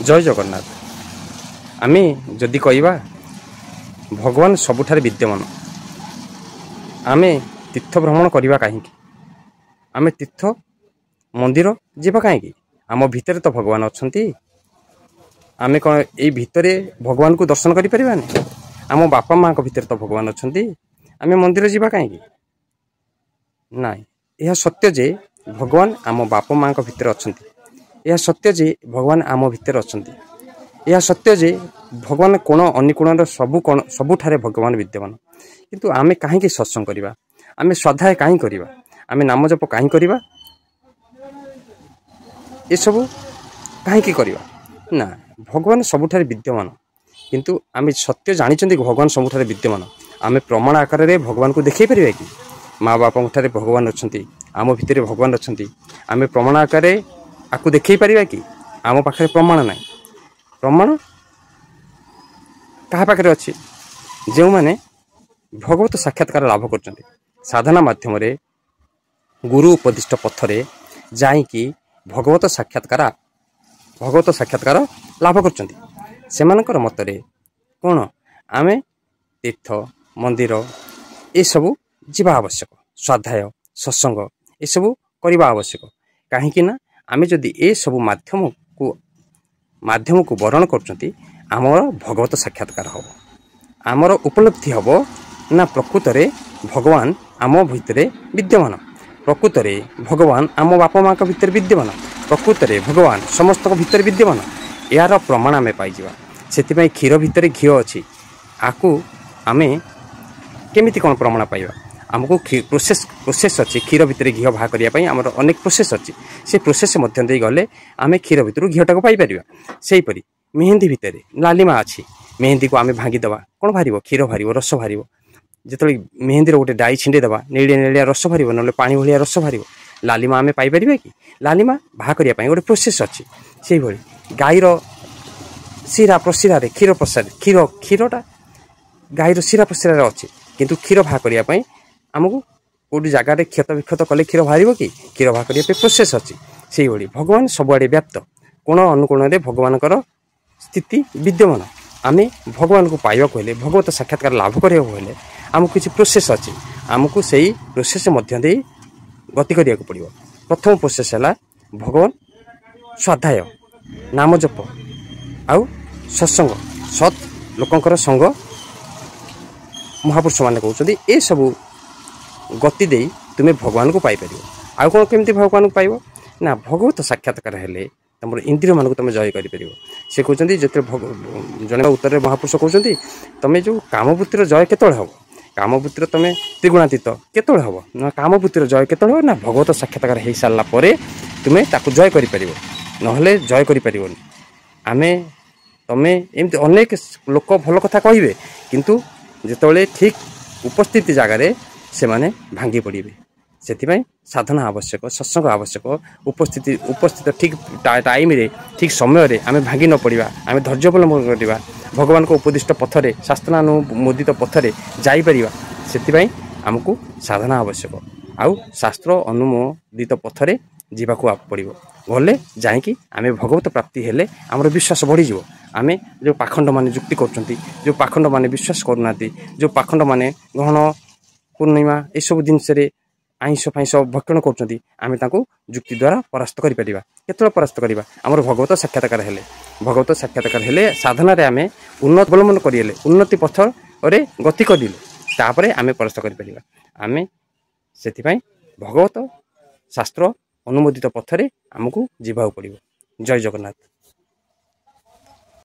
जय जगन्नाथ। आमे जदि कहवा भगवान सबुठारे विद्यमान, आमे तीर्थ भ्रमण करवा कहीं, आमे तीर्थ मंदिर जीवा कहीं, आम भितर तो भगवान अच्छा, आमे कौन ये भितर भगवान को दर्शन कर पारानी, आम बापा माँ भितर तो भगवान अच्छा, आमे मंदिर जीवा कहीं ना। यह सत्य जे भगवान आम बापा माँ भितर अच्छा, यह सत्य जे भगवान आम भितर अच्छा, यह सत्य जे भगवान कोण अनिकोण सबुठारे भगवान विद्यमान। किंतु आमे कहीं सत्संग करवा, आमे स्वाध्याय कहीं करवा, आमे नाम जप कहीं करवा, ये सब कहीं करवा ना। भगवान सबुठारे विद्यमान, किंतु आमे सत्य जानी भगवान सबुठारे विद्यमान। आमे प्रमाण आकार में भगवान को देखई पारिबा कि माँ बापा ठारे भगवान अच्छा, आम भितर भगवान अच्छा, आमे प्रमाण आकार आपको देखई पारिबा कि आम पाखे प्रमाण ना। प्रमाण क्या पाखे अच्छी, जो मैंने भगवत साक्षात्कार लाभ कर साधना माध्यम गुरु उपदिष्ट पथरे जाइकी भगवत साक्षात्कार लाभ कर मतरे कौन आमे तीर्थ मंदिर ये सब जीवा आवश्यक, स्वाध्याय सत्संग ये सब करवा आवश्यक। कहीं आमे जदि ए सब माध्यम को वर्ण कर आमर भगवत साक्षात्कार हम, आमर उपलब्धि हम ना। प्रकृत रे भगवान आम भितर विद्यमान, प्रकृत रे भगवान आम बापा माँ भितर विद्यमान, प्रकृत रे भगवान समस्त भितर विद्यमान। यार प्रमाण आमे पाइबा। से क्षीर भितर घी अच्छी, आकु आमे केमिति कौन प्रमाण पाइबा। आमको प्रोसेस अच्छी, क्षीर भितर घी बाहा करने आमर अनेक प्रोसेस अच्छी। से प्रोसेस मध्य दे गले आमे क्षीर भितर घीटा को पाइपर। से हीपरि मेहंदी भितर लालिमा अच्छी, मेहंदी को आमे भांगीदे कौन बाहर, क्षीर बाहर, रस बाहर। जो मेहंदी गोटे डाई छिंडेदे नीलिया नीलिया रस बाहर, ना पानी भाया रस बाहर। लालिमा आमे पाइपर कि लालिमा बाहा करने गोटे प्रोसेस अच्छी। से गाईर शिरा प्रशिरा क्षीर प्रसार क्षीरटा गाईर शिरा प्रशिरा अच्छी, किंतु क्षीर बाहा करने आमको कौट जगार क्षत विक्षत कले क्षीर बाहर कि क्षीर बाहा करने प्रोसेस अच्छी। से भगवान सबुआड़े व्याप्त, कोण अनुकोण भगवान स्थिति विद्यमान। आमे भगवान को पाइबा हेले, भगवत साक्षात्कार लाभ करने हेले आमको किसी प्रोसेस अच्छी, आमको सही प्रोसेस मध्य दे गति करिया को पड़िबो। प्रथम प्रोसेस है भगवान स्वाध्याय नाम जप आउ सत्संग, सत् लोकंकर संग महापुरुष माने कहउछथि ए सब गति दे तुम्हें भगवान को पाई परिबो। आउ कोन केमती भगवान को पाइबो ना, भगवत साक्षात्कार हेले तुम इंद्रिय मान को तुम जय कर। से कहते जो जन उत्तर महापुरुष कहते तुम जो कामवृत्तिर जय केत हम, कामवृत्तिर तुम त्रिगुणातीत केत हम ना, कामवृत्तिर जय केत ना भगवत साक्षात्कार हो सारापर तुम्हें ताकू जय कर, नहले जय कर। आमे तमें एमती अनेक लोक भल कथा कहे, किंतु जिते ठीक उपस्थित जगार से माने भांगी पड़े। से साधना आवश्यक, सत्संग आवश्यक, उपस्थित ठीक टाइम रे ठीक समय रे आमे भांगी न पड़ा, आमे धैर्य अवलंबन करवा, भगवान को उपदिष्ट पथरे शास्त्रानुमोदित पथरे जापर। से आमको साधना आवश्यक, आउ शास्त्र अनुमोदित पथरे जीवाक पड़ो। गले जाकि आमे भगवत प्राप्ति हेले आमर विश्वास बढ़ी। आमे जो पाखंड माने जुक्ति कर, जो पाखंड माने विश्वास करना, जो पाखंड माने ग्रहण पूर्णिमा ये सब जिनस आइंस फाइंस भक्षण कर, आमे ताको जुक्ति द्वारा परास्त करिपर। केतବେଳେ परास्त करवा आमर भगवत साक्षात्कार हेले, भगवत साक्षात्कार हेले साधना रे आमे उन्नत अवलंबन करिले, उन्नति पथ रे गति करिले, तापरे आमे परास्त करिपर। आमे सेथिपई भगवत शास्त्र अनुमोदित पथरे आमको जीवा पड़ो। जय जगन्नाथ।